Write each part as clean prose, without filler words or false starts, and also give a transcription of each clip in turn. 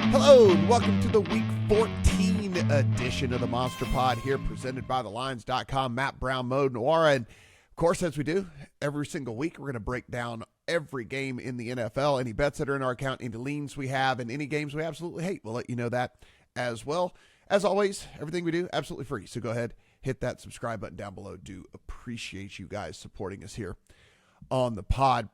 Hello and welcome to the Week 14 edition of the Monster Pod here, presented by TheLines.com. Matt Brown, Nuwwarah, and of course, as we do every single week, we're going to break down every game in the NFL, any bets that are in our account, any leans we have, and any games we absolutely hate. We'll let you know that as well. As always, everything we do, absolutely free. So go ahead, hit that subscribe button down below. Do appreciate you guys supporting us here on the pod.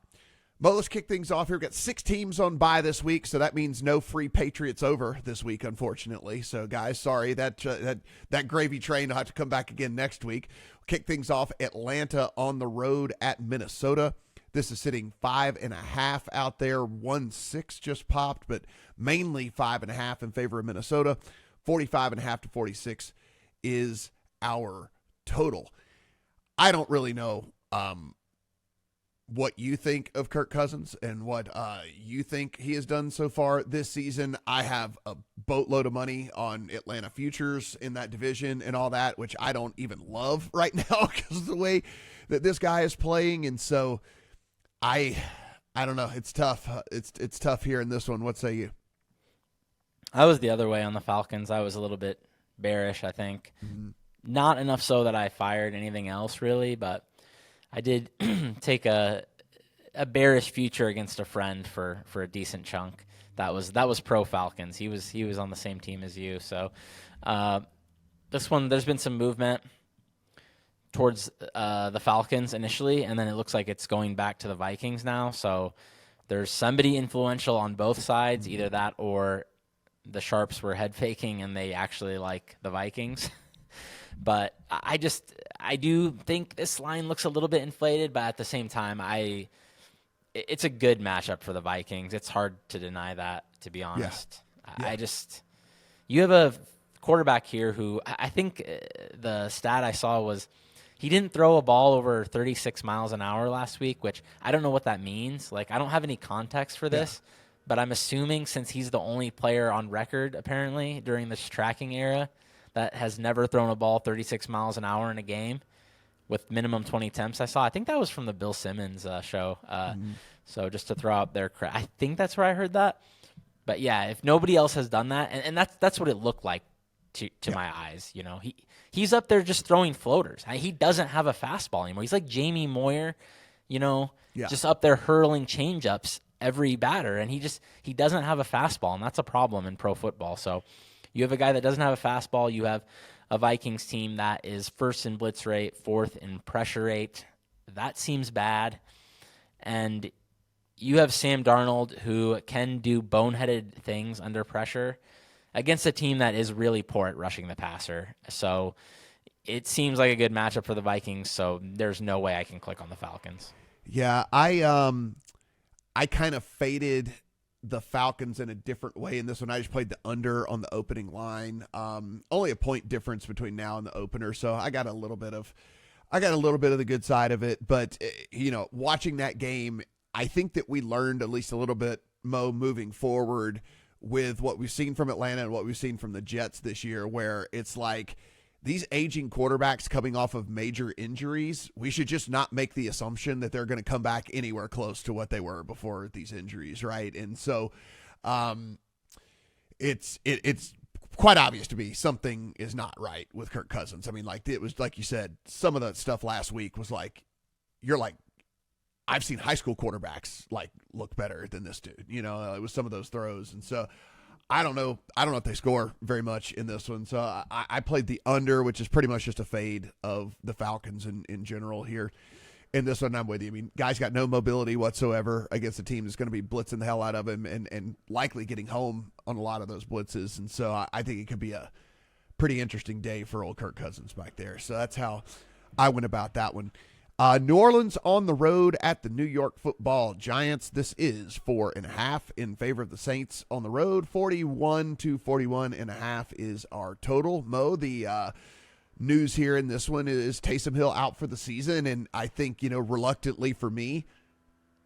Mo, let's kick things off here. We've got 6 teams on bye this week, so that means no free Patriots over this week, unfortunately. So, guys, sorry, that gravy train will have to come back again next week. We'll kick things off, Atlanta on the road at Minnesota. This is sitting 5.5 out there. 1-6 just popped, but mainly 5.5 in favor of Minnesota. 45.5 to 46 is our total. I don't really know what you think of Kirk Cousins and what you think he has done so far this season. I have a boatload of money on Atlanta futures in that division and all that, which I don't even love right now because of the way that this guy is playing. And so I don't know. It's tough. It's tough here in this one. What say you? I was the other way on the Falcons. I was a little bit bearish, I think. Mm-hmm. Not enough so that I fired anything else, really, but I did take a bearish future against a friend for a decent chunk. That was pro Falcons. He was on the same team as you. So this one, there's been some movement towards the Falcons initially, and then it looks like it's going back to the Vikings now. So there's somebody influential on both sides, either that or the Sharps were head faking and they actually like the Vikings. But I do think this line looks a little bit inflated, but at the same time, it's a good matchup for the Vikings. It's hard to deny that, to be honest. Yeah. You have a quarterback here who I think the stat I saw was he didn't throw a ball over 36 miles an hour last week, which I don't know what that means. Like, I don't have any context for this, but I'm assuming since he's the only player on record, apparently, during this tracking era, that has never thrown a ball 36 miles an hour in a game with minimum 20 attempts. I think that was from the Bill Simmons show. So just to throw out there, I think that's where I heard that. But yeah, if nobody else has done that, and that's what it looked like to my eyes. You know, he's up there just throwing floaters. He doesn't have a fastball anymore. He's like Jamie Moyer, just up there hurling changeups every batter, and he doesn't have a fastball, and that's a problem in pro football. So you have a guy that doesn't have a fastball. You have a Vikings team that is first in blitz rate, fourth in pressure rate. That seems bad. And you have Sam Darnold, who can do boneheaded things under pressure against a team that is really poor at rushing the passer. So it seems like a good matchup for the Vikings, so there's no way I can click on the Falcons. Yeah, I kind of faded the Falcons in a different way in this one. I just played the under on the opening line. Only a point difference between now and the opener, so I got a little bit of the good side of it. But watching that game, I think that we learned at least a little bit, Mo, moving forward with what we've seen from Atlanta and what we've seen from the Jets this year, where it's like these aging quarterbacks coming off of major injuries, we should just not make the assumption that they're going to come back anywhere close to what they were before these injuries, right? And so it's quite obvious to me something is not right with Kirk Cousins. I mean, like, it was like you said, some of that stuff last week was like, you're like, I've seen high school quarterbacks like look better than this dude. It was some of those throws. And so I don't know if they score very much in this one. So I played the under, which is pretty much just a fade of the Falcons in general here. In this one, I'm with you. I mean, guys got no mobility whatsoever against a team that's going to be blitzing the hell out of him and likely getting home on a lot of those blitzes. And so I think it could be a pretty interesting day for old Kirk Cousins back there. So that's how I went about that one. New Orleans on the road at the New York Football Giants. This is 4.5 in favor of the Saints on the road. 41 to 41.5 is our total. Mo, the news here in this one is Taysom Hill out for the season, and I think, reluctantly for me,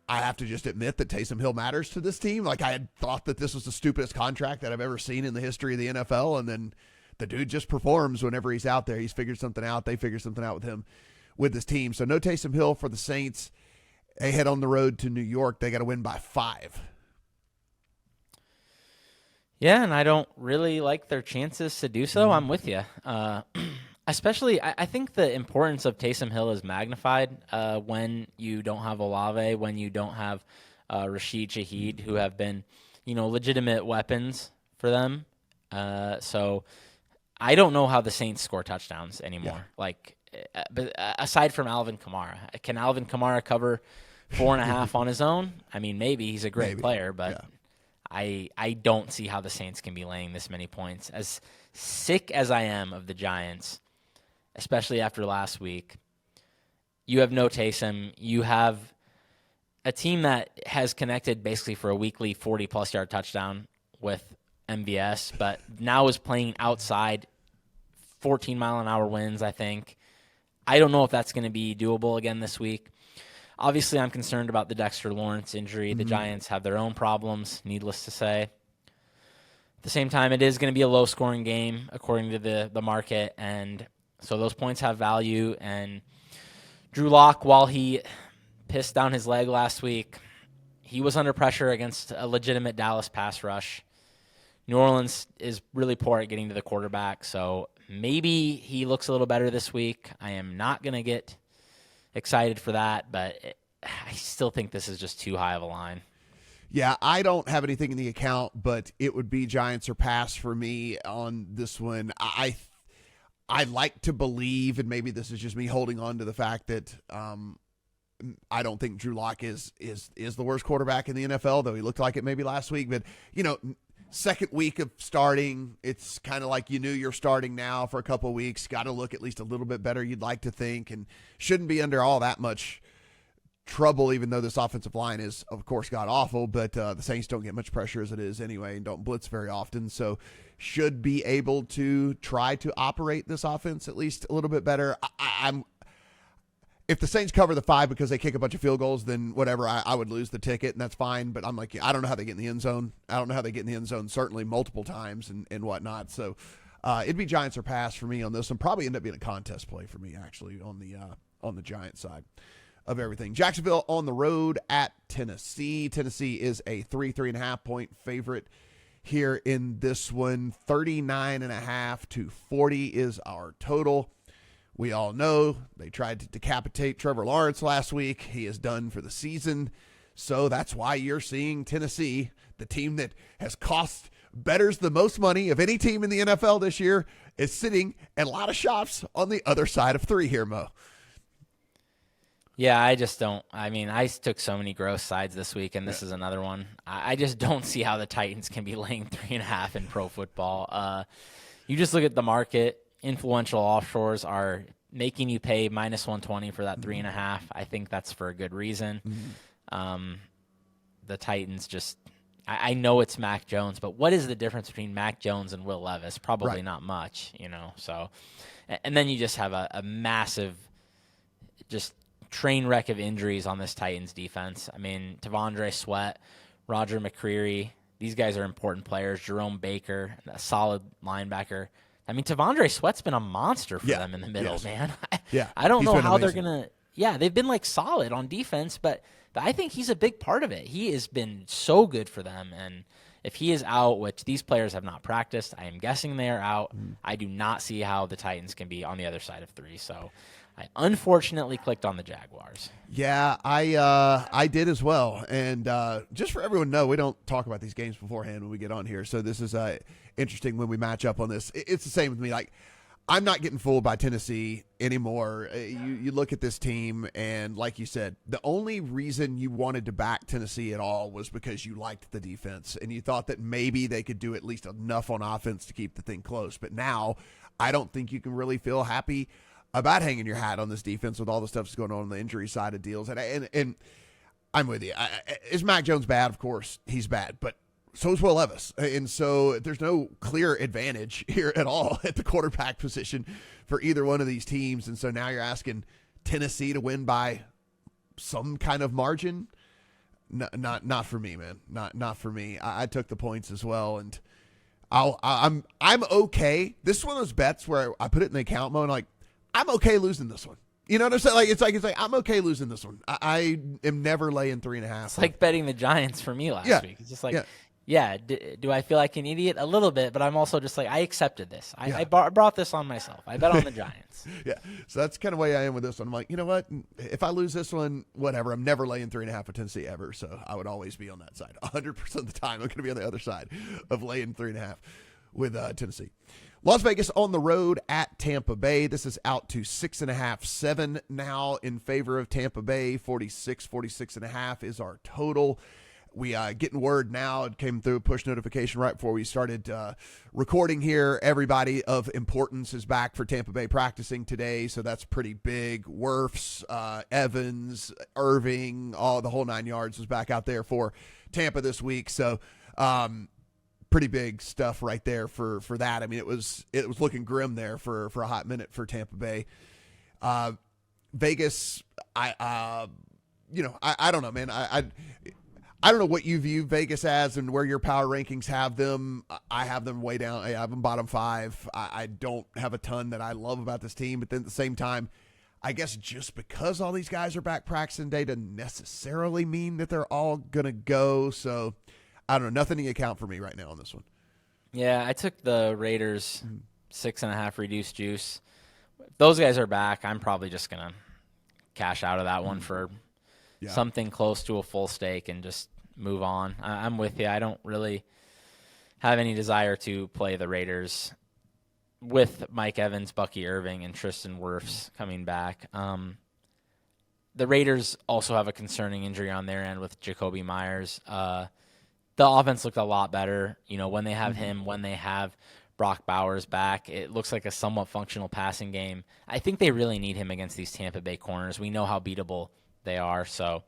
I have to just admit that Taysom Hill matters to this team. Like, I had thought that this was the stupidest contract that I've ever seen in the history of the NFL, and then the dude just performs whenever he's out there. He's figured something out. They figure something out with him, with this team. So no Taysom Hill for the Saints. They head on the road to New York. They got to win by 5. Yeah, and I don't really like their chances to do so. I'm with you. Especially, I think the importance of Taysom Hill is magnified when you don't have Olave, when you don't have Rashid Shaheed, who have been, legitimate weapons for them. So I don't know how the Saints score touchdowns anymore. But aside from Alvin Kamara, can Alvin Kamara cover 4.5 on his own? I mean, maybe he's a great player, but I don't see how the Saints can be laying this many points. As sick as I am of the Giants, especially after last week, you have no Taysom. You have a team that has connected basically for a weekly 40-plus yard touchdown with MVS, but now is playing outside 14-mile-an-hour winds, I think. I don't know if that's going to be doable again this week. Obviously, I'm concerned about the Dexter Lawrence injury. The Giants have their own problems, needless to say. At the same time, it is going to be a low-scoring game, according to the market, and so those points have value. And Drew Lock, while he pissed down his leg last week, he was under pressure against a legitimate Dallas pass rush. New Orleans is really poor at getting to the quarterback, so maybe he looks a little better this week. I am not going to get excited for that, but I still think this is just too high of a line. Yeah, I don't have anything in the account, but it would be Giants or pass for me on this one. I like to believe, and maybe this is just me holding on to the fact that I don't think Drew Lock is the worst quarterback in the NFL, though he looked like it maybe last week. But, second week of starting, it's kind of like you knew you're starting now for a couple of weeks. Got to look at least a little bit better, you'd like to think, and shouldn't be under all that much trouble, even though this offensive line is, of course, god-awful. But the Saints don't get much pressure as it is anyway and don't blitz very often. So should be able to try to operate this offense at least a little bit better. If the Saints cover the 5 because they kick a bunch of field goals, then whatever, I would lose the ticket, and that's fine. But I'm like, I don't know how they get in the end zone. I don't know how they get in the end zone, certainly multiple times and whatnot. So it'd be Giants or pass for me on this one. Probably end up being a contest play for me, actually, on the Giants side of everything. Jacksonville on the road at Tennessee. Tennessee is a 3.5 point favorite here in this one. 39.5 to 40 is our total. We all know they tried to decapitate Trevor Lawrence last week. He is done for the season. So that's why you're seeing Tennessee, the team that has cost bettors the most money of any team in the NFL this year, is sitting at a lot of shops on the other side of 3 here, Mo. Yeah, I just don't. I mean, I took so many gross sides this week, and this is another one. I just don't see how the Titans can be laying 3.5 in pro football. You just look at the market. Influential offshores are making you pay minus 120 for that 3.5. I think that's for a good reason. The Titans just, I know it's Mac Jones, but what is the difference between Mac Jones and Will Levis? Probably not much, So, and then you just have a massive, just train wreck of injuries on this Titans defense. I mean, Tavondre Sweat, Roger McCreary, these guys are important players. Jerome Baker, a solid linebacker. I mean, Tavondre Sweat's been a monster for them in the middle, man. I don't know how they're going to – they've been, solid on defense, but I think he's a big part of it. He has been so good for them, and if he is out, which these players have not practiced, I am guessing they are out, I do not see how the Titans can be on the other side of 3. So I unfortunately clicked on the Jaguars. Yeah, I did as well. And just for everyone to know, we don't talk about these games beforehand when we get on here. So this is interesting when we match up on this. It's the same with me. I'm not getting fooled by Tennessee anymore. You look at this team, and like you said, the only reason you wanted to back Tennessee at all was because you liked the defense, and you thought that maybe they could do at least enough on offense to keep the thing close. But now I don't think you can really feel happy about hanging your hat on this defense with all the stuff that's going on the injury side of deals. And I'm with you. Is Mac Jones bad? Of course, he's bad. But so is Will Levis. And so there's no clear advantage here at all at the quarterback position for either one of these teams. And so now you're asking Tennessee to win by some kind of margin. Not for me, man. Not for me. I took the points as well. And I'm okay. This is one of those bets where I put it in the account mode, I'm okay losing this one. You know what I'm saying? It's like I'm okay losing this one. I am never laying 3.5. It's like betting the Giants for me last week. It's just Yeah, do I feel like an idiot? A little bit, but I'm also just like, I accepted this. I brought this on myself. I bet on the Giants. Yeah, so that's kind of the way I am with this one. I'm like, you know what? If I lose this one, whatever. I'm never laying 3.5 with Tennessee ever, so I would always be on that side. 100% of the time, I'm going to be on the other side of laying 3.5 with Tennessee. Las Vegas on the road at Tampa Bay. This is out to 6.5, 7 now in favor of Tampa Bay. 46.5 is our total. We getting word now. It came through a push notification right before we started recording here. Everybody of importance is back for Tampa Bay practicing today, so that's pretty big. Wirfs, Evans, Irving, the whole 9 yards was back out there for Tampa this week. So pretty big stuff right there for that. I mean, it was looking grim there for a hot minute for Tampa Bay. Vegas, I don't know, man. I don't know what you view Vegas as and where your power rankings have them. I have them way down. I have them bottom 5. I don't have a ton that I love about this team, but then at the same time, I guess just because all these guys are back practicing today doesn't necessarily mean that they're all going to go. So I don't know. Nothing to account for me right now on this one. Yeah, I took the Raiders 6.5 reduced juice. If those guys are back, I'm probably just going to cash out of that one for something close to a full stake and just move on. I'm with you. I don't really have any desire to play the Raiders with Mike Evans, Bucky Irving, and Tristan Wirfs coming back. The Raiders also have a concerning injury on their end with Jacoby Myers. The offense looked a lot better, when they have him, when they have Brock Bowers back. It looks like a somewhat functional passing game. I think they really need him against these Tampa Bay corners. We know how beatable they are. So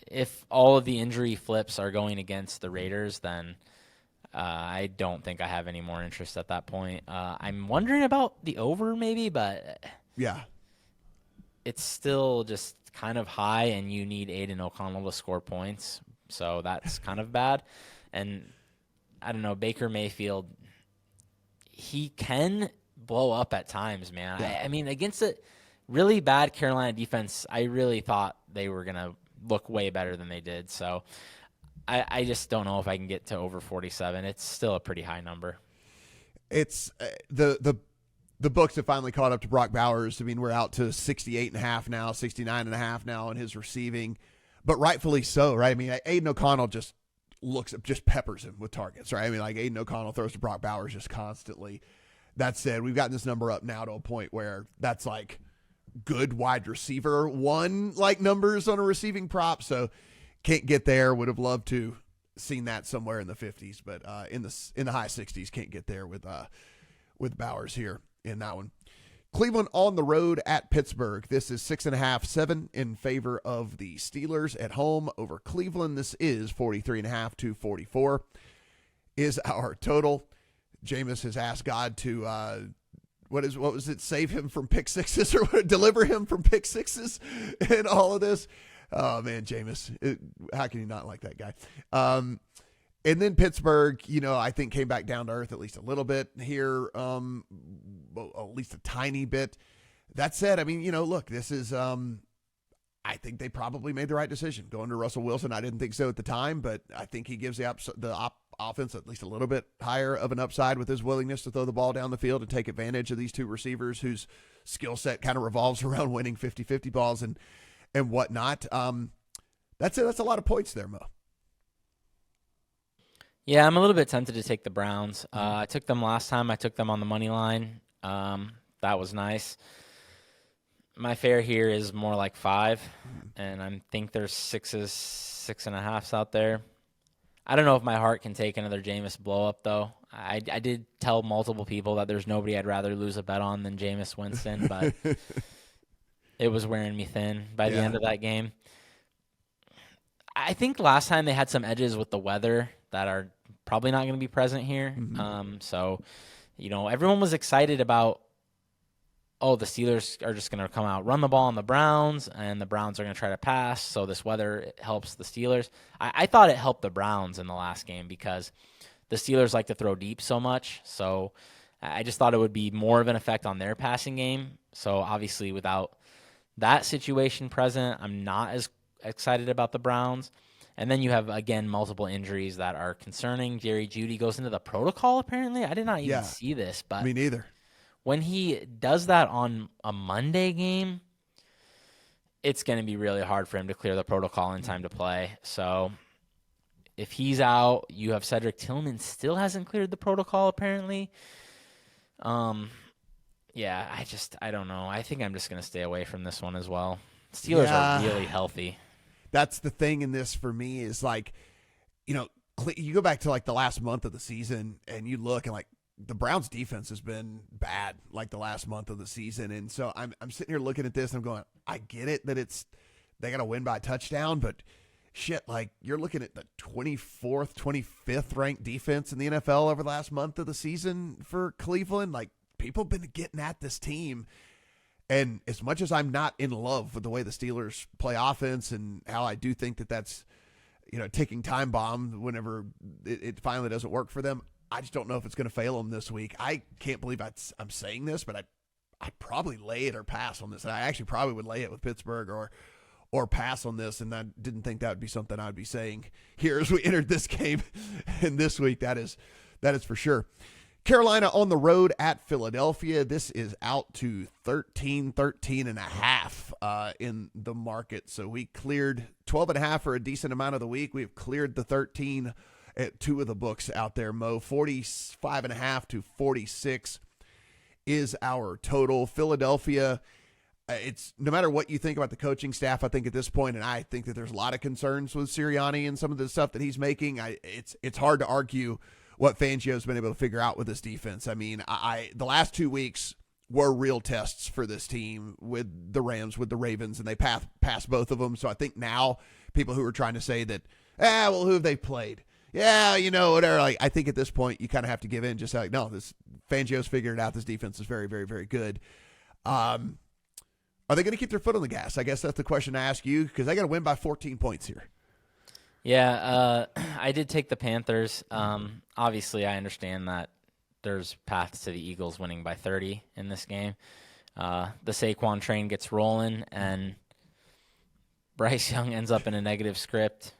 if all of the injury flips are going against the Raiders, then I don't think I have any more interest at that point. I'm wondering about the over maybe, but it's still just kind of high, and you need Aiden O'Connell to score points. So that's kind of bad. And I don't know, Baker Mayfield, he can blow up at times, man. Yeah. I mean, against a really bad Carolina defense, I really thought they were going to look way better than they did. So I just don't know if I can get to over 47. It's still a pretty high number. It's the books have finally caught up to Brock Bowers. I mean, we're out to 68.5 now, 69.5 now in his receiving, but rightfully so, right? I mean, Aiden O'Connell just peppers him with targets, right? I mean, like Aiden O'Connell throws to Brock Bowers just constantly. That said, we've gotten this number up now to a point where that's like good wide receiver one like numbers on a receiving prop. So can't get there. Would have loved to seen that somewhere in the 50s, but in the high 60s. Can't get there with Bowers here in that one. Cleveland on the road at Pittsburgh. This is 6.5, 7 in favor of the Steelers at home over Cleveland. This is 43.5 to 44 is our total. Jameis has asked God to what was it? Save him from pick sixes or deliver him from pick sixes in all of this. Oh man, Jameis, how can you not like that guy? And then Pittsburgh, I think came back down to earth at least a little bit here, at least a tiny bit. That said, I mean, look, this is, I think they probably made the right decision going to Russell Wilson. I didn't think so at the time, but I think he gives the offense at least a little bit higher of an upside with his willingness to throw the ball down the field and take advantage of these two receivers whose skill set kind of revolves around winning 50-50 balls and whatnot. That's it. That's a lot of points there, Mo. Yeah, I'm a little bit tempted to take the Browns. I took them last time. I took them on the money line. That was nice. My fare here is more like 5, and I think there's 6.5s out there. I don't know if my heart can take another Jameis blow up though. I did tell multiple people that there's nobody I'd rather lose a bet on than Jameis Winston, but it was wearing me thin by the end of that game. I think last time they had some edges with the weather that are probably not going to be present here. So, everyone was excited about, the Steelers are just going to come out, run the ball on the Browns, and the Browns are going to try to pass, so this weather helps the Steelers. I thought it helped the Browns in the last game because the Steelers like to throw deep so much, so I just thought it would be more of an effect on their passing game. So obviously without that situation present, I'm not as excited about the Browns. And then you have, again, multiple injuries that are concerning. Jerry Jeudy goes into the protocol, apparently. I did not even see this. But me neither. When he does that on a Monday game, it's going to be really hard for him to clear the protocol in time to play. So if he's out, you have Cedric Tillman still hasn't cleared the protocol, apparently. Yeah, I don't know. I think I'm just going to stay away from this one as well. Steelers are really healthy. That's the thing in this for me is like, you go back to like the last month of the season and you look and like the Browns defense has been bad like the last month of the season. And so I'm sitting here looking at this and I'm going, I get it that they got to win by a touchdown, but shit, like you're looking at the 24th, 25th ranked defense in the NFL over the last month of the season for Cleveland. Like people have been getting at this team. And as much as I'm not in love with the way the Steelers play offense and how I do think that that's, ticking time bomb whenever it finally doesn't work for them, I just don't know if it's going to fail them this week. I can't believe I'm saying this, but I'd probably lay it or pass on this. And I actually probably would lay it with Pittsburgh or pass on this, and I didn't think that would be something I'd be saying here as we entered this game and this week. That is for sure. Carolina on the road at Philadelphia. This is out to 13 and a half in the market. So we cleared 12 and a half for a decent amount of the week. We've cleared the 13 at two of the books out there, Mo. 45 and a half to 46 is our total. Philadelphia, it's no matter what you think about the coaching staff, I think at this point, and I think that there's a lot of concerns with Sirianni and some of the stuff that he's making. It's hard to argue what Fangio's been able to figure out with this defense. I mean, the last 2 weeks were real tests for this team with the Rams, with the Ravens, and they passed both of them. So I think now people who are trying to say that, who have they played? Yeah, whatever. Like, I think at this point you kind of have to give in. Just like, no, this Fangio's figured it out. This defense is very, very, very good. Are they going to keep their foot on the gas? I guess that's the question I ask you, because they got to win by 14 points here. Yeah, I did take the Panthers. Obviously, I understand that there's paths to the Eagles winning by 30 in this game. The Saquon train gets rolling, and Bryce Young ends up in a negative script.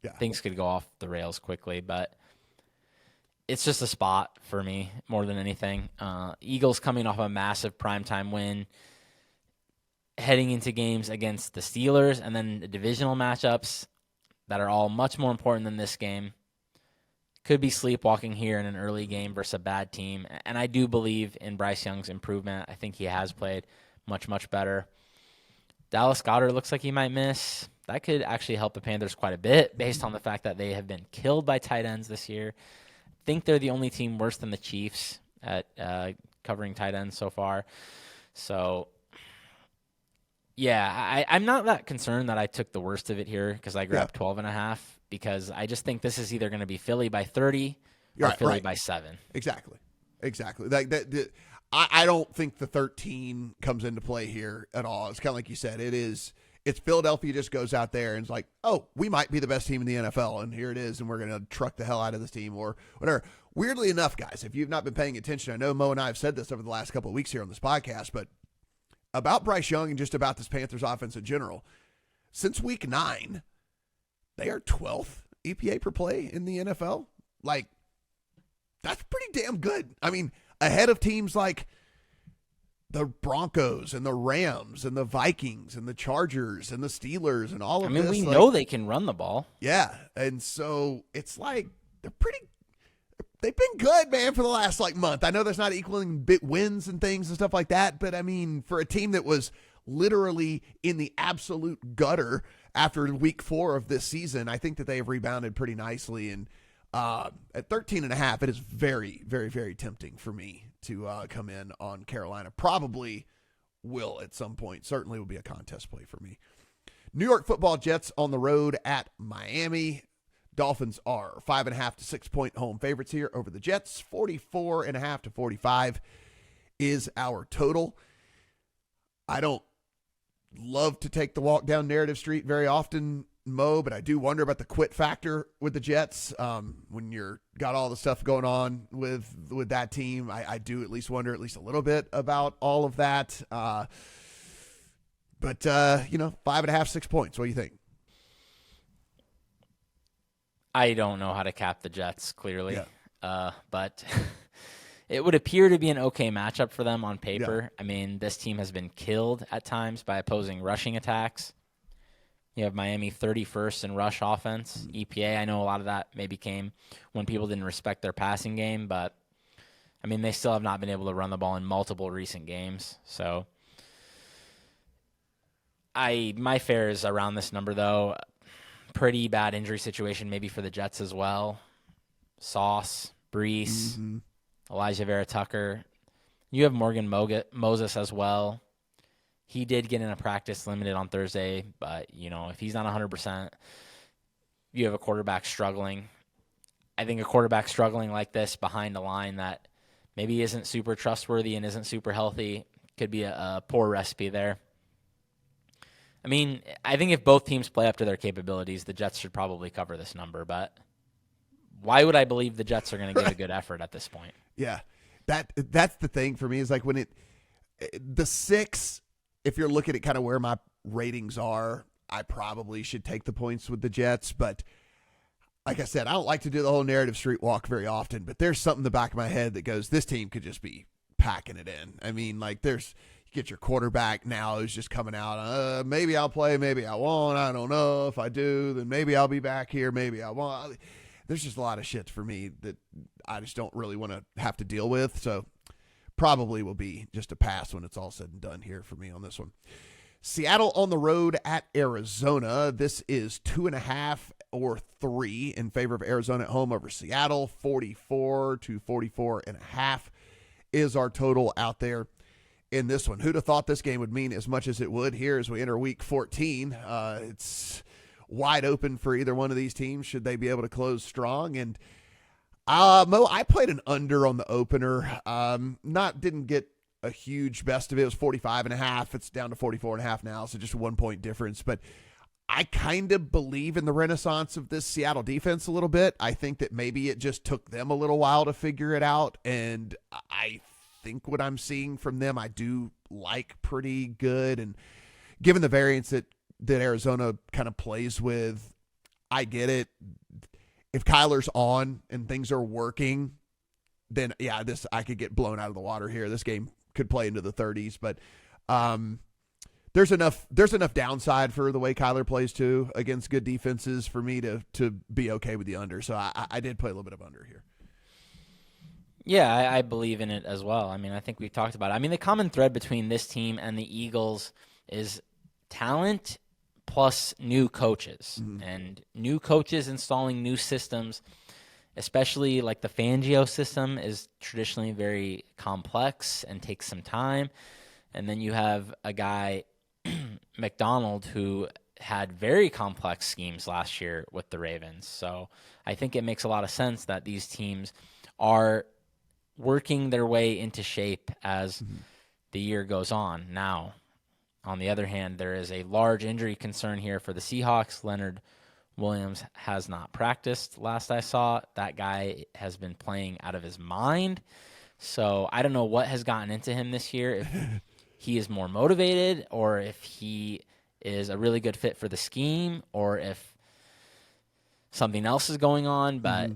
Yeah. Things could go off the rails quickly, but it's just a spot for me more than anything. Eagles coming off a massive primetime win, heading into games against the Steelers, and then the divisional matchups that are all much more important than this game. Could be sleepwalking here in an early game versus a bad team. And I do believe in Bryce Young's improvement. I think he has played much, much better. Dallas Goedert looks like he might miss. That could actually help the Panthers quite a bit based on the fact that they have been killed by tight ends this year. I think they're the only team worse than the Chiefs at covering tight ends so far. So, yeah, I'm not that concerned that I took the worst of it here because I grabbed 12 and a half, because I just think this is either going to be Philly by 30 or Philly by 7. Exactly. Like that. I don't think the 13 comes into play here at all. It's kind of like you said. It's Philadelphia just goes out there and is like, oh, we might be the best team in the NFL, and here it is, and we're going to truck the hell out of this team or whatever. Weirdly enough, guys, if you've not been paying attention, I know Mo and I have said this over the last couple of weeks here on this podcast, but about Bryce Young and just about this Panthers offense in general, since week 9, they are 12th EPA per play in the NFL. Like, that's pretty damn good. I mean, ahead of teams like the Broncos and the Rams and the Vikings and the Chargers and the Steelers and all of this. I mean, we know they can run the ball. Yeah, and so it's like they've been good, man, for the last month. I know there's not equaling big wins and things and stuff like that, but I mean, for a team that was literally in the absolute gutter after week 4 of this season, I think that they have rebounded pretty nicely. And at 13 and a half, it is very, very, very tempting for me to come in on Carolina. Probably will at some point. Certainly will be a contest play for me. New York Football Jets on the road at Miami. Dolphins are 5.5 to 6 point home favorites here over the Jets. 44.5 to 45 is our total. I don't love to take the walk down narrative street very often, Mo, but I do wonder about the quit factor with the Jets. When you're got all the stuff going on with that team, I do at least wonder at least a little bit about all of that. But 5.5, 6 points. What do you think? I don't know how to cap the Jets, clearly. Yeah. But it would appear to be an okay matchup for them on paper. Yeah. I mean, this team has been killed at times by opposing rushing attacks. You have Miami 31st in rush offense, EPA. I know a lot of that maybe came when people didn't respect their passing game, but, I mean, they still have not been able to run the ball in multiple recent games. So my fare is around this number, though. Pretty bad injury situation maybe for the Jets as well. Sauce, Brees, Elijah Vera Tucker. You have Morgan Moses as well. He did get in a practice limited on Thursday, but, if he's not 100%, you have a quarterback struggling. I think a quarterback struggling like this behind a line that maybe isn't super trustworthy and isn't super healthy could be a poor recipe there. I mean, I think if both teams play up to their capabilities, the Jets should probably cover this number, but why would I believe the Jets are going to give a good effort at this point? Yeah. That's the thing for me is like when the 6, if you're looking at kind of where my ratings are, I probably should take the points with the Jets. But like I said, I don't like to do the whole narrative street walk very often, but there's something in the back of my head that goes, this team could just be packing it in. I mean, like you get your quarterback now who's just coming out. Maybe I'll play, maybe I won't. I don't know. If I do, then maybe I'll be back here. Maybe I won't. There's just a lot of shit for me that I just don't really want to have to deal with. So probably will be just a pass when it's all said and done here for me on this one. Seattle on the road at Arizona. This is 2.5 or 3 in favor of Arizona at home over Seattle. 44 to 44.5 is our total out there in this one. Who'd have thought this game would mean as much as it would here as we enter week 14? It's wide open for either one of these teams should they be able to close strong. And Mo, I played an under on the opener. Didn't get a huge best of it. It was 45.5. It's down to 44.5 now, so just a 1 point difference. But I kind of believe in the renaissance of this Seattle defense a little bit. I think that maybe it just took them a little while to figure it out, and I think what I'm seeing from them, I do like pretty good. And given the variance that Arizona kind of plays with, I get it. If Kyler's on and things are working, then yeah, I could get blown out of the water here. This game could play into the 30s, but there's enough downside for the way Kyler plays too against good defenses for me to be okay with the under. So I did play a little bit of under here. Yeah, I believe in it as well. I mean, I think we've talked about it. I mean, the common thread between this team and the Eagles is talent plus new coaches. And new coaches installing new systems, especially like the Fangio system, is traditionally very complex and takes some time. And then you have a guy, McDonald, who had very complex schemes last year with the Ravens. So I think it makes a lot of sense that these teams are working their way into shape as the year goes on. Now, on the other hand, there is a large injury concern here for the Seahawks. Leonard Williams has not practiced last I saw. That guy has been playing out of his mind. So I don't know what has gotten into him this year, if he is more motivated or if he is a really good fit for the scheme or if something else is going on, but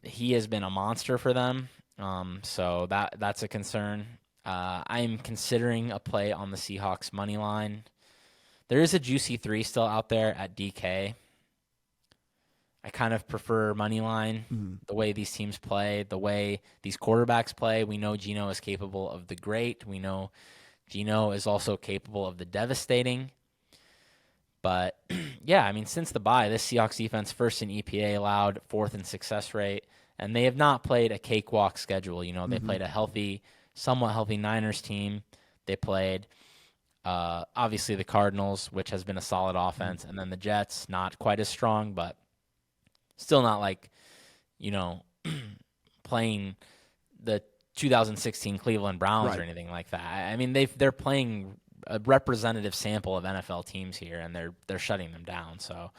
he has been a monster for them. So that's a concern. I'm considering a play on the Seahawks money line. There is a juicy 3 still out there at DK. I kind of prefer money line, the way these teams play, the way these quarterbacks play. We know Geno is capable of the great. We know Geno is also capable of the devastating. But, yeah, I mean, since the bye, this Seahawks defense first in EPA allowed, 4th in success rate, and they have not played a cakewalk schedule. You know, they played a somewhat healthy Niners team. They played, obviously, the Cardinals, which has been a solid offense, and then the Jets, not quite as strong, but still not like, you know, playing the 2016 Cleveland Browns or anything like that. I mean, they're playing a representative sample of NFL teams here, and they're shutting them down. So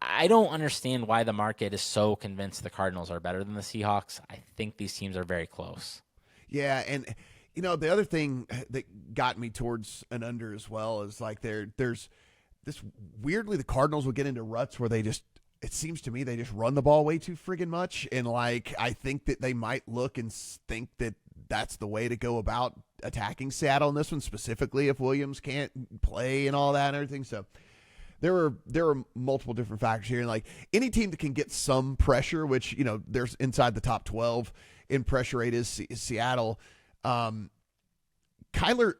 I don't understand why the market is so convinced the Cardinals are better than the Seahawks. I think these teams are very close. Yeah, and you know, the other thing that got me towards an under as well is like there's this weirdly the Cardinals will get into ruts where they just it seems to me they just run the ball way too friggin' much. And, like, I think that they might look and think that that's the way to go about attacking Seattle in this one, specifically if Williams can't play and all that and everything. So there were multiple different factors here. And, like, any team that can get some pressure, which, you know, there's inside the top 12 in pressure rate is Seattle. Kyler,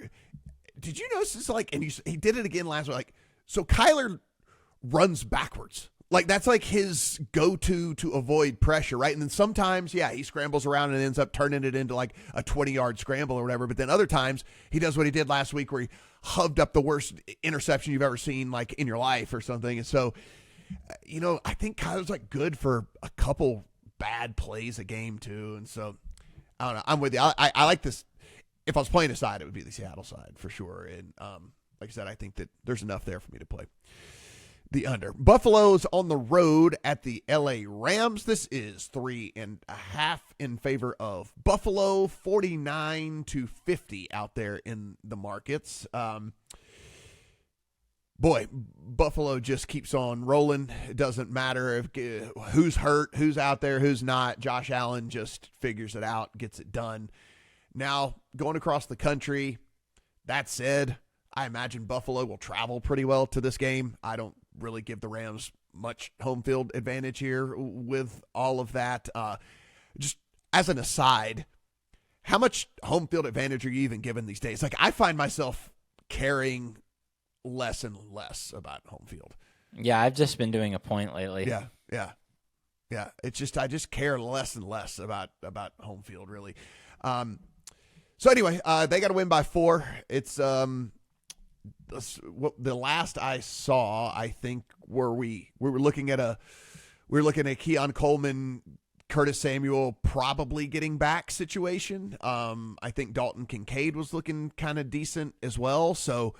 did you notice this? Like, and he did it again last week. Like, so Kyler runs backwards. Like, that's like his go-to to avoid pressure, right? And then sometimes, yeah, he scrambles around and ends up turning it into like a 20-yard scramble or whatever. But then other times, he does what he did last week where he hoved up the worst interception you've ever seen, like, in your life or something. And so, you know, I think Kyler's, like, good for a couple bad plays a game, too. And so, I don't know. I'm with you. I like this. If I was playing a side, it would be the Seattle side for sure. And like I said, I think that there's enough there for me to play the under. Buffalo's on the road at the LA Rams. This is 3.5 in favor of Buffalo, 49-50 out there in the markets. Boy, Buffalo just keeps on rolling. It doesn't matter if who's hurt, who's out there, who's not. Josh Allen just figures it out, gets it done. Now, going across the country, that said, I imagine Buffalo will travel pretty well to this game. I don't really give the Rams much home field advantage here with all of that. Just as an aside, how much home field advantage are you even given these days? Like, I find myself caring less and less about home field. Yeah, I've just been doing a point lately. Yeah. It's just, I just care less and less about home field, really. So anyway, they got to win by 4. It's the last I saw, I think, we were looking at Keon Coleman, Curtis Samuel probably getting back situation. I think Dalton Kincaid was looking kind of decent as well. So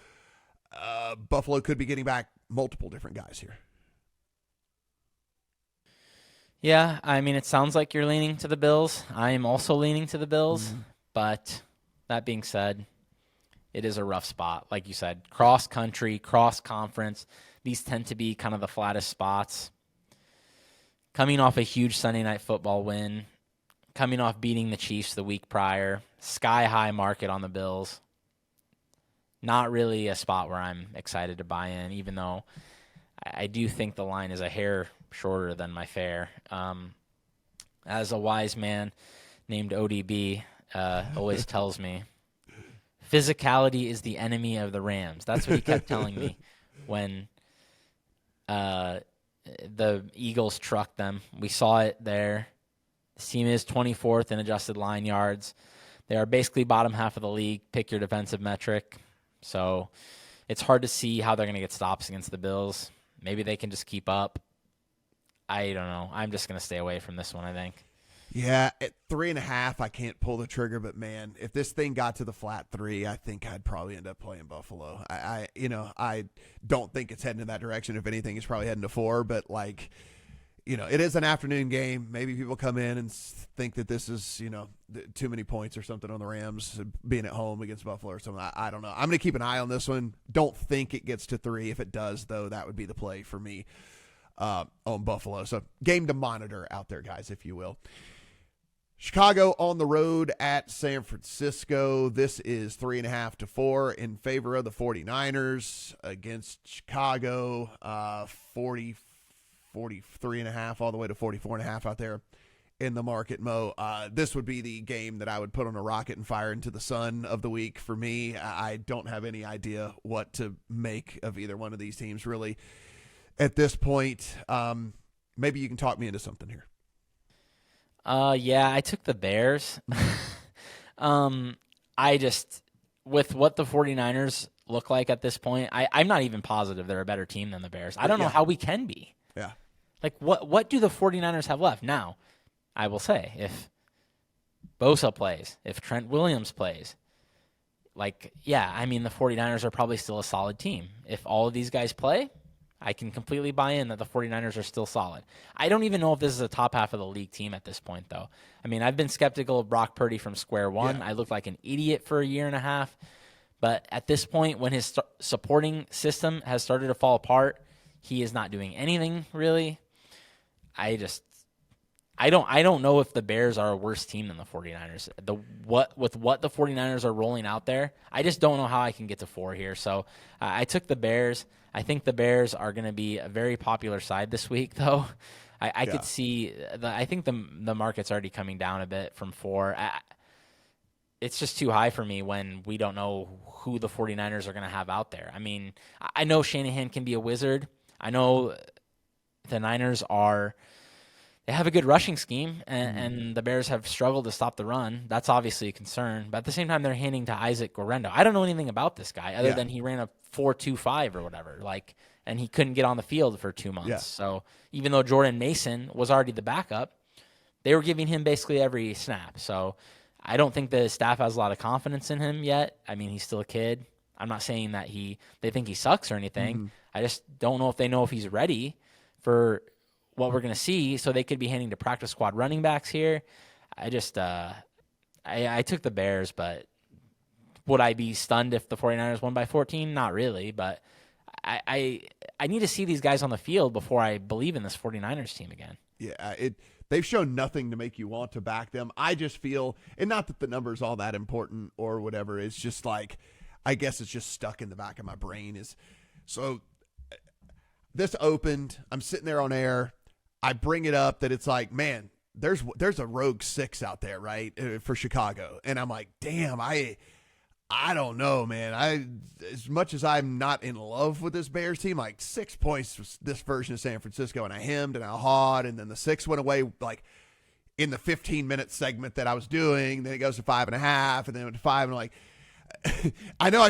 Buffalo could be getting back multiple different guys here. Yeah, I mean, it sounds like you're leaning to the Bills. I am also leaning to the Bills, but that being said, it is a rough spot. Like you said, cross-country, cross-conference, these tend to be kind of the flattest spots. Coming off a huge Sunday Night Football win, coming off beating the Chiefs the week prior, sky-high market on the Bills. Not really a spot where I'm excited to buy in, even though I do think the line is a hair shorter than my fare. As a wise man named ODB always tells me, physicality is the enemy of the Rams. That's what he kept telling me when the Eagles trucked them. We saw it there. This team is 24th in adjusted line yards. They are basically bottom half of the league. Pick your defensive metric. So it's hard to see how they're going to get stops against the Bills. Maybe they can just keep up. I don't know. I'm just going to stay away from this one, I think. Yeah, at 3.5, I can't pull the trigger, but man, if this thing got to the flat 3, I think I'd probably end up playing Buffalo. I don't think it's heading in that direction. If anything, it's probably heading to 4, but it is an afternoon game. Maybe people come in and think that this is, too many points or something on the Rams being at home against Buffalo or something. I don't know. I'm going to keep an eye on this one. Don't think it gets to 3. If it does, though, that would be the play for me on Buffalo. So game to monitor out there, guys, if you will. Chicago on the road at San Francisco. This is 3.5 to 4 in favor of the 49ers against Chicago. 43.5 all the way to 44.5 out there in the market, Mo. This would be the game that I would put on a rocket and fire into the sun of the week for me. I don't have any idea what to make of either one of these teams, really, at this point. Maybe you can talk me into something here. Yeah, I took the Bears. I just, with what the 49ers look like at this point, I'm not even positive they're a better team than the Bears. I don't know how we can be. Yeah. Like, what do the 49ers have left? Now, I will say, if Bosa plays, if Trent Williams plays, the 49ers are probably still a solid team. If all of these guys play, I can completely buy in that the 49ers are still solid. I don't even know if this is a top half of the league team at this point, though. I mean, I've been skeptical of Brock Purdy from square one. Yeah. I looked like an idiot for a year and a half. But at this point, when his supporting system has started to fall apart, he is not doing anything, really. I don't know if the Bears are a worse team than the 49ers. With what the 49ers are rolling out there, I just don't know how I can get to 4 here. So I took the Bears. I think the Bears are going to be a very popular side this week, though. I could see I think the market's already coming down a bit from 4. It's just too high for me when we don't know who the 49ers are going to have out there. I mean, I know Shanahan can be a wizard. I know the Niners they have a good rushing scheme, and the Bears have struggled to stop the run. That's obviously a concern. But at the same time, they're handing to Isaac Guerrero. I don't know anything about this guy other than he ran a 4.25 or whatever, and he couldn't get on the field for 2 months. Yeah. So even though Jordan Mason was already the backup, they were giving him basically every snap. So I don't think the staff has a lot of confidence in him yet. I mean, he's still a kid. I'm not saying that they think he sucks or anything. I just don't know if he's ready for what we're going to see, so they could be handing to practice squad running backs here. I took the Bears, but would I be stunned if the 49ers won by 14? Not really, but I need to see these guys on the field before I believe in this 49ers team again. Yeah, they've shown nothing to make you want to back them. I just feel, and not that the number's all that important or whatever, it's just like, I guess it's just stuck in the back of my brain. So this opened, I'm sitting there on air, I bring it up that it's like, man, there's a rogue 6 out there, right, for Chicago. And I'm like, damn, I don't know, man. As much as I'm not in love with this Bears team, like 6 points was this version of San Francisco, and I hemmed and I hawed, and then the 6 went away like in the 15-minute segment that I was doing. Then it goes to 5.5, and then it went to 5, and I'm like, I know I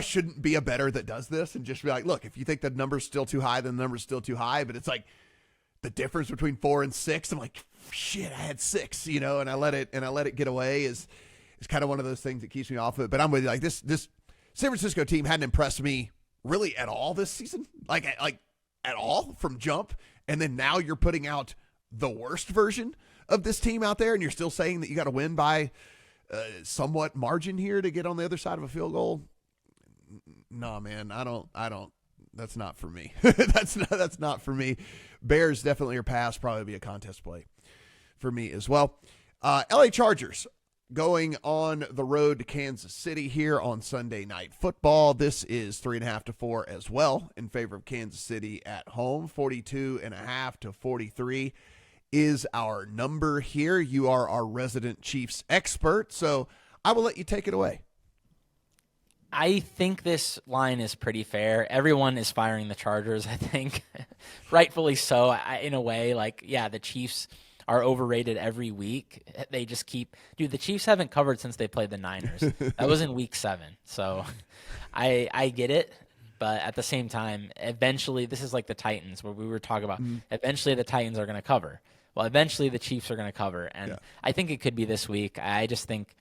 shouldn't be a bettor that does this and just be like, look, if you think the number's still too high, then the number's still too high. But it's like the difference between 4 and 6. I'm like, shit, I had 6, and I let it get away is kind of one of those things that keeps me off of it. But I'm with you. Like this San Francisco team hadn't impressed me really at all this season, like at all from jump. And then now you're putting out the worst version of this team out there, and you're still saying that you got to win by somewhat margin here to get on the other side of a field goal. No, man, I don't. That's not for me. That's not for me. Bears definitely are pass. Probably be a contest play for me as well. LA Chargers going on the road to Kansas City here on Sunday Night Football. This is 3.5 to 4 as well in favor of Kansas City at home. 42.5 to 43 is our number here. You are our resident Chiefs expert, so I will let you take it away. I think this line is pretty fair. Everyone is firing the Chargers, I think. Rightfully so, in a way. The Chiefs are overrated every week. They just the Chiefs haven't covered since they played the Niners. That was in week 7. So I get it. But at the same time, eventually, this is like the Titans, where we were talking about, eventually the Titans are going to cover. Well, eventually the Chiefs are going to cover. And I think it could be this week. I just think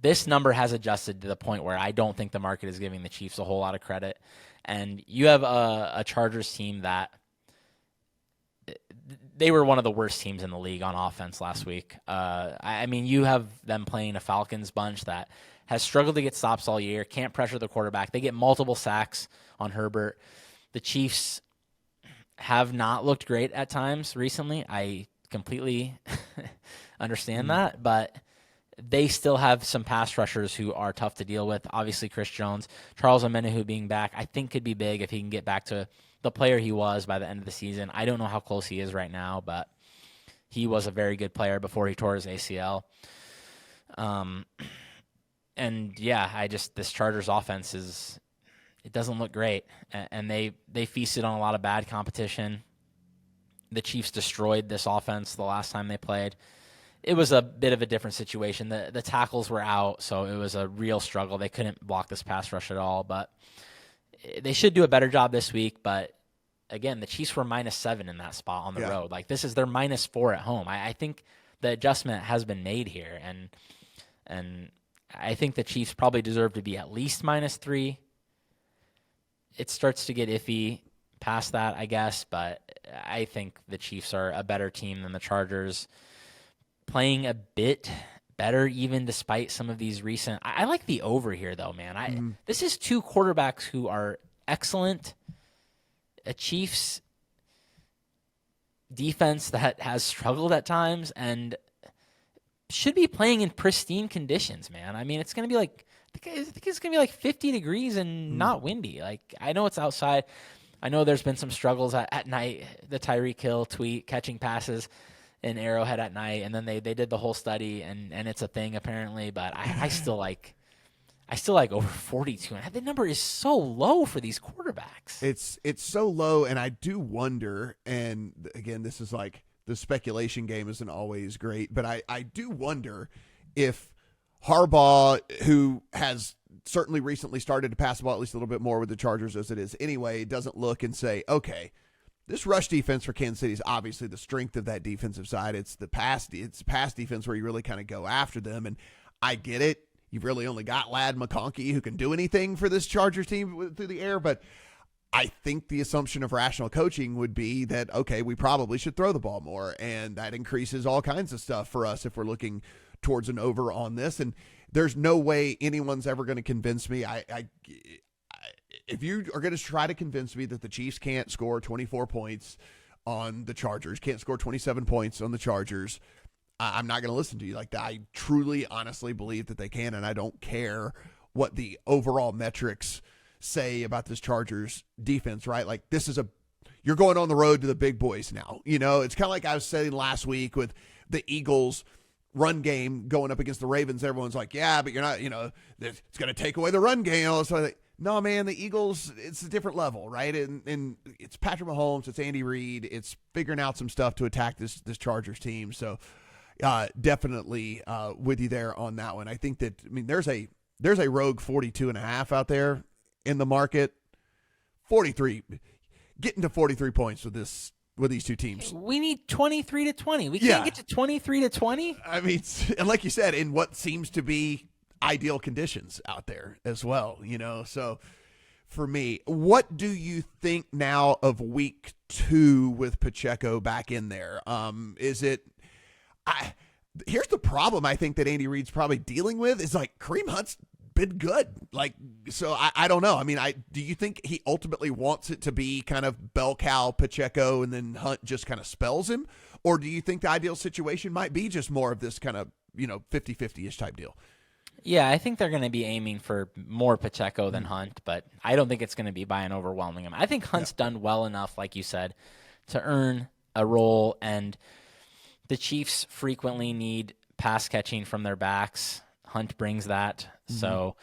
this number has adjusted to the point where I don't think the market is giving the Chiefs a whole lot of credit. And you have a Chargers team that they were one of the worst teams in the league on offense last week. I mean, you have them playing a Falcons bunch that has struggled to get stops all year, can't pressure the quarterback. They get multiple sacks on Herbert. The Chiefs have not looked great at times recently. I completely understand that, but they still have some pass rushers who are tough to deal with. Obviously, Chris Jones, Charles Omenihu being back, I think could be big if he can get back to the player he was by the end of the season. I don't know how close he is right now, but he was a very good player before he tore his ACL. This Chargers offense it doesn't look great, and they feasted on a lot of bad competition. The Chiefs destroyed this offense the last time they played. It was a bit of a different situation. The tackles were out, so it was a real struggle. They couldn't block this pass rush at all, but they should do a better job this week. But again, the Chiefs were -7 in that spot on the road. Like, this is their -4 at home. I think the adjustment has been made here, and I think the Chiefs probably deserve to be at least -3. It starts to get iffy past that, I guess, but I think the Chiefs are a better team than the Chargers, playing a bit better even despite some of these recent. I like the over here, though, man. This is 2 quarterbacks who are excellent. A Chiefs defense that has struggled at times and should be playing in pristine conditions, man. I mean, it's going to be like, I think it's going to be like 50 degrees and not windy. Like, I know it's outside. I know there's been some struggles at night. The Tyreek Hill tweet, catching passes in Arrowhead at night, and then they did the whole study, and it's a thing apparently. But I still like over 42, and the number is so low for these quarterbacks. It's so low, and I do wonder. And again, this is like the speculation game isn't always great, but I do wonder if Harbaugh, who has certainly recently started to pass the ball at least a little bit more with the Chargers as it is anyway, doesn't look and say, okay, this rush defense for Kansas City is obviously the strength of that defensive side. It's pass defense where you really kind of go after them. And I get it. You've really only got Ladd McConkey who can do anything for this Chargers team through the air. But I think the assumption of rational coaching would be that, okay, we probably should throw the ball more. And that increases all kinds of stuff for us if we're looking towards an over on this. And there's no way anyone's ever going to convince me. If you are going to try to convince me that the Chiefs can't score 24 points on the Chargers, can't score 27 points on the Chargers, I'm not going to listen to you like that. I truly, honestly believe that they can, and I don't care what the overall metrics say about this Chargers defense, right? Like, you're going on the road to the big boys now. You know, it's kind of like I was saying last week with the Eagles run game going up against the Ravens. Everyone's like, yeah, but you're not, it's going to take away the run game. So like, no, man, the Eagles, it's a different level, right? And it's Patrick Mahomes, it's Andy Reid, it's figuring out some stuff to attack this Chargers team. So definitely with you there on that one. I think that, there's a rogue 42.5 out there in the market. 43, getting to 43 points with these two teams. We need 23-20. We can't get to 23-20. And like you said, in what seems to be ideal conditions out there as well, So for me, what do you think now of week 2 with Pacheco back in there? Here's the problem I think that Andy Reid's probably dealing with is like Kareem Hunt's been good. Like, so I don't know. Do you think he ultimately wants it to be kind of bell cow Pacheco and then Hunt just kind of spells him? Or do you think the ideal situation might be just more of this kind of, 50-50-ish type deal? Yeah, I think they're going to be aiming for more Pacheco than Hunt, but I don't think it's going to be by an overwhelming amount. I think Hunt's done well enough, like you said, to earn a role, and the Chiefs frequently need pass catching from their backs. Hunt brings that. So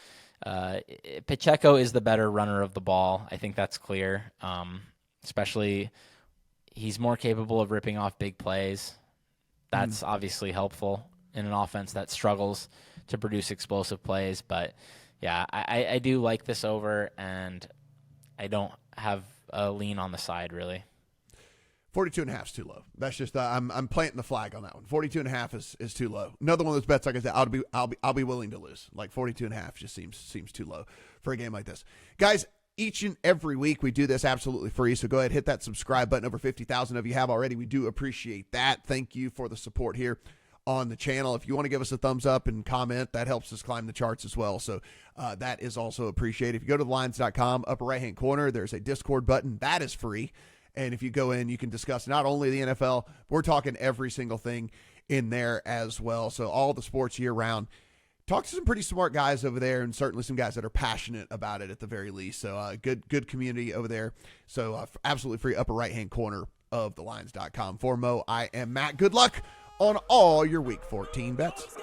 Pacheco is the better runner of the ball. I think that's clear. Especially he's more capable of ripping off big plays. That's obviously helpful in an offense that struggles to produce explosive plays. But, yeah, I do like this over, and I don't have a lean on the side, really. 42.5 is too low. That's just I'm planting the flag on that one. 42.5 is too low. Another one of those bets, like I said, I'll be willing to lose. Like 42.5 just seems too low for a game like this, guys. Each and every week we do this absolutely free. So go ahead, hit that subscribe button. Over 50,000 of you have already. We do appreciate that. Thank you for the support here on the channel. If you want to give us a thumbs up and comment, that helps us climb the charts as well. So that is also appreciated. If you go to thelines.com, upper right-hand corner, there's a Discord button. That is free. And if you go in, you can discuss not only the NFL, we're talking every single thing in there as well. So all the sports year round. Talk to some pretty smart guys over there, and certainly some guys that are passionate about it at the very least. So good community over there. So absolutely free, upper right-hand corner of thelines.com. For Mo, I am Matt. Good luck on all your Week 14 bets.